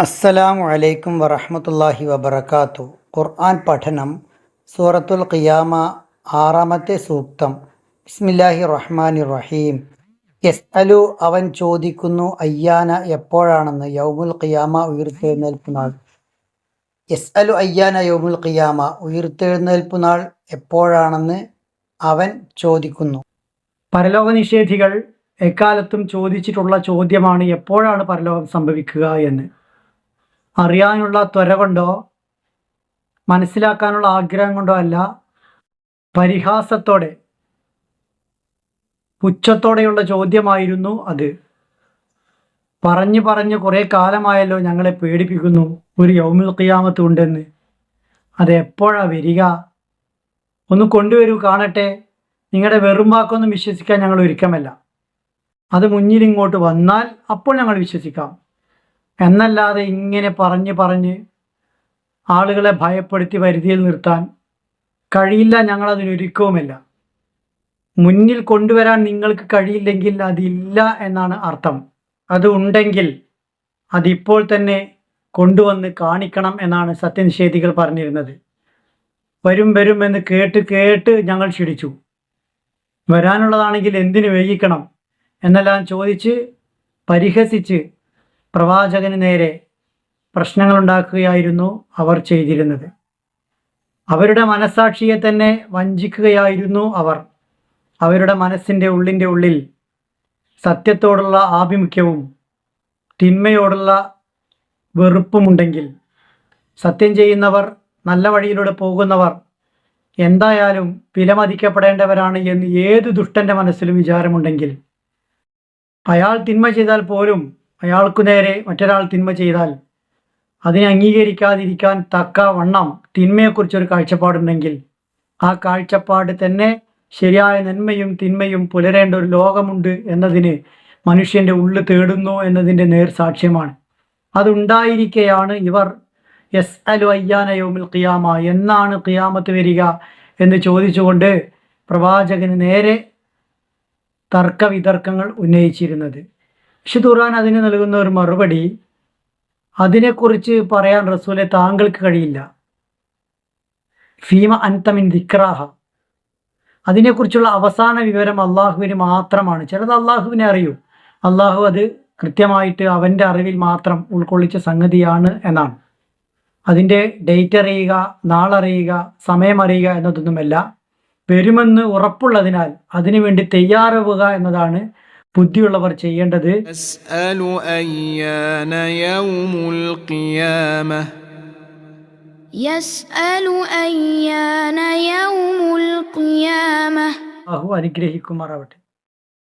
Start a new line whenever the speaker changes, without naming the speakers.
അസ്സലാമു അലൈക്കും വറഹ്മത്തുള്ളാഹി വബറകാതുഹു. ഖുർആൻ പഠനം സൂറത്തുൽ ഖിയാമ ആറാമത്തെ സൂക്തം. ബിസ്മില്ലാഹിർ റഹ്മാനിർ റഹീം. യസ്അലു അവൻ ചോദിക്കുന്നു അയ്യാന എപ്പോഴാണെന്ന് യൗമുൽ ഖിയാമ ഉയർത്തെഴുന്നേൽപ്പ് നാൾ. യസ്അലു അയ്യാന യൗമുൽ ഖിയാമ ഉയർത്തെഴുന്നേൽപ്പ് നാൾ എപ്പോഴാണെന്ന് അവൻ ചോദിക്കുന്നു.
പരലോക നിഷേധികൾ എക്കാലത്തും ചോദിച്ചിട്ടുള്ള ചോദ്യമാണ് എപ്പോഴാണ് പരലോകം സംഭവിക്കുക എന്ന്. അറിയാനുള്ള ത്വര കൊണ്ടോ മനസ്സിലാക്കാനുള്ള ആഗ്രഹം കൊണ്ടോ അല്ല, പരിഹാസത്തോടെ പുച്ഛത്തോടെയുള്ള ചോദ്യമായിരുന്നു അത്. പറഞ്ഞു പറഞ്ഞ് കുറേ കാലമായല്ലോ ഞങ്ങളെ പേടിപ്പിക്കുന്നു ഒരു യൗമുൽ ഖിയാമത്ത് ഉണ്ടെന്ന്. അത് എപ്പോഴാണ് വരിക? ഒന്ന് കൊണ്ടുവരൂ, കാണട്ടെ. നിങ്ങളുടെ വെറും വാക്കൊന്നും വിശ്വസിക്കാൻ ഞങ്ങൾ ഒരുക്കമല്ല. അത് മുന്നിലിങ്ങോട്ട് വന്നാൽ അപ്പോൾ ഞങ്ങൾ വിശ്വസിക്കാം. എന്നല്ലാതെ ഇങ്ങനെ പറഞ്ഞ് ആളുകളെ ഭയപ്പെടുത്തി വരുതിയിൽ നിർത്താൻ കഴിയില്ല. ഞങ്ങളതിനൊരുക്കവുമില്ല. മുന്നിൽ കൊണ്ടുവരാൻ നിങ്ങൾക്ക് കഴിയില്ലെങ്കിൽ അതില്ല എന്നാണ് അർത്ഥം. അത് ഉണ്ടെങ്കിൽ അതിപ്പോൾ തന്നെ കൊണ്ടുവന്ന് കാണിക്കണം എന്നാണ് സത്യനിഷേധികൾ പറഞ്ഞിരുന്നത്. വരും എന്ന് കേട്ട് ഞങ്ങൾ ക്ഷണിച്ചു. വരാനുള്ളതാണെങ്കിൽ എന്തിനു വൈകിക്കണം എന്നെല്ലാം ചോദിച്ച് പരിഹസിച്ച് പ്രവാചകന് നേരെ പ്രശ്നങ്ങളുണ്ടാക്കുകയായിരുന്നു അവർ ചെയ്തിരുന്നത്. അവരുടെ മനസ്സാക്ഷിയെ തന്നെ വഞ്ചിക്കുകയായിരുന്നു അവർ. അവരുടെ മനസ്സിൻ്റെ ഉള്ളിൽ സത്യത്തോടുള്ള ആഭിമുഖ്യവും തിന്മയോടുള്ള വെറുപ്പുമുണ്ടെങ്കിൽ, സത്യം ചെയ്യുന്നവർ, നല്ല വഴിയിലൂടെ പോകുന്നവർ എന്തായാലും വിലമതിക്കപ്പെടേണ്ടവരാണ് എന്ന് ഏത് ദുഷ്ടൻ്റെ മനസ്സിലും വിചാരമുണ്ടെങ്കിൽ, അയാൾ തിന്മ ചെയ്താൽ പോലും അയാൾക്കു നേരെ മറ്റൊരാൾ തിന്മ ചെയ്താൽ അതിനെ അംഗീകരിക്കാതിരിക്കാൻ തക്കവണ്ണം തിന്മയെക്കുറിച്ചൊരു കാഴ്ചപ്പാടുണ്ടെങ്കിൽ, ആ കാഴ്ചപ്പാട് തന്നെ ശരിയായ നന്മയും തിന്മയും പുലരേണ്ട ഒരു ലോകമുണ്ട് എന്നതിന് മനുഷ്യൻ്റെ ഉള്ളു തേടുന്നു എന്നതിൻ്റെ നേർസാക്ഷ്യമാണ്. അതുണ്ടായിരിക്കെയാണ് ഇവർ യസ്അലു അയ്യാന യൗമുൽ ഖിയാമ, എന്നാണ് ഖിയാമത്ത് വരിക എന്ന് ചോദിച്ചുകൊണ്ട് പ്രവാചകന് നേരെ തർക്കവിതർക്കങ്ങൾ ഉന്നയിച്ചിരുന്നത്. വിശുദ്ധ ഖുർആൻ അതിന് നൽകുന്ന ഒരു മറുപടി, അതിനെക്കുറിച്ച് പറയാൻ റസൂലെ താങ്കൾക്ക് കഴിയില്ല. ഫീമ അൻത മിൻ ദിക്റാഹ, അതിനെക്കുറിച്ചുള്ള അവസാന വിവരം അള്ളാഹുവിന് മാത്രമാണ്. ചിലത് അള്ളാഹുവിനെ അറിയൂ. അള്ളാഹു അത് കൃത്യമായിട്ട് അവൻ്റെ അറിവിൽ മാത്രം ഉൾക്കൊള്ളിച്ച സംഗതിയാണ് എന്നാണ്. അതിൻ്റെ ഡേറ്റ് അറിയുക, നാളറിയുക, സമയം അറിയുക എന്നതൊന്നുമല്ല. വരുമെന്ന് ഉറപ്പുള്ളതിനാൽ അതിനുവേണ്ടി തയ്യാറാവുക എന്നതാണ് ബുദ്ധിയുള്ളവർ ചെയ്യേണ്ടത്. അല്ലാഹു അനുഗ്രഹിക്കുമാറാവട്ടെ.